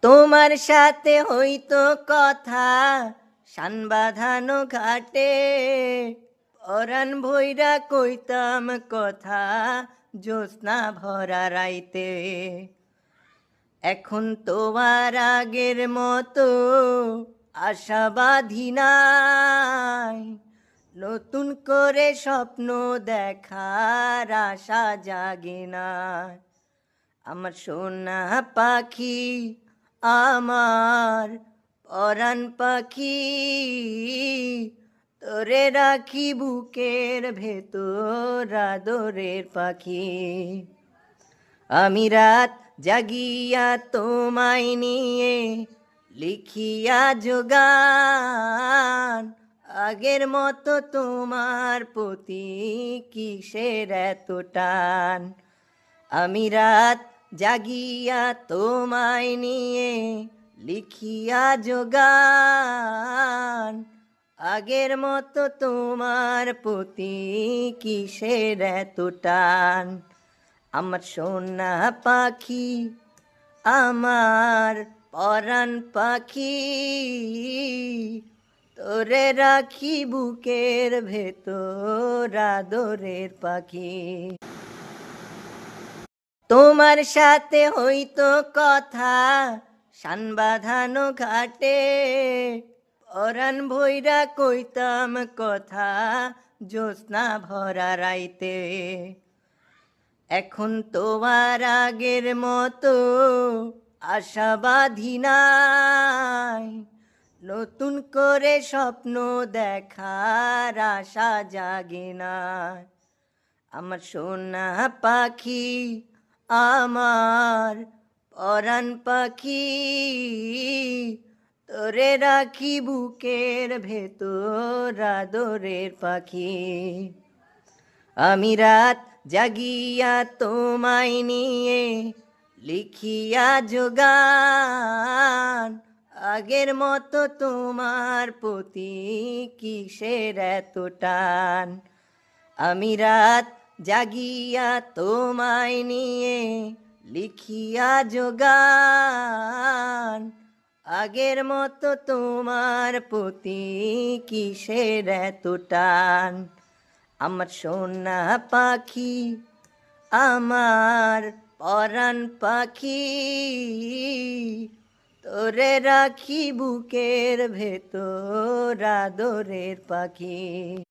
তোমার সাথে হইতো কথা শান বাঁধানো ঘাটে, পরাণ ভৈরা কইতাম কথা জ্যোৎস্না ভরা রাইতে। এখন তোমার আগের মতো আশা বাঁধি নাই, নতুন করে স্বপ্ন দেখার আশা জাগে না। আমার সোনা পাখি, আমার পরাণ পাখি, তোরে রাখি বুকের ভেতর আদরের পাখি। আমি রাত জাগিয়া তোমায় নিয়ে লিখিয়া যোগান, আগের মতো তোমার প্রতি কিসের এত টান। আমি রাত জাগিয়া তোমায় নিয়ে লিখিয়া যোগান, আগের মতো তোমার প্রতি কিসের এত টান। আমার সোনা পাখি, আমার পরাণ পাখি, তোরে রাখি বুকের ভেতর আদরের পাখি। তোমার সাথে হইতো কথা শান বাঁধানো ঘাটে, পরাণ ভৈরা কইতাম কথা জ্যোৎস্না ভরা রাইতে। এখন তোমার আগের মতো আশা বাঁধি নাই, নতুন করে স্বপ্ন দেখার আশা জাগে না। আমার সোনা পাখি, আমার পরাণ পাখি, তোরে রাখি বুকের ভেতর আদরের পাখি। আমি রাত জাগিয়া তোমায় নিয়ে লিখিয়া যোগান, আগের মতো তোমার প্রতি কিসের এত টান। আমি রাত জাগিয়া তোমায় নিয়ে লিখিয়া যোগান, আগের মতো তোমার প্রতি কিসের এত টান। আমার সোনা পাখি, আমার পরাণ পাখি, তোরে রাখি বুকের ভেতর আদরের পাখি।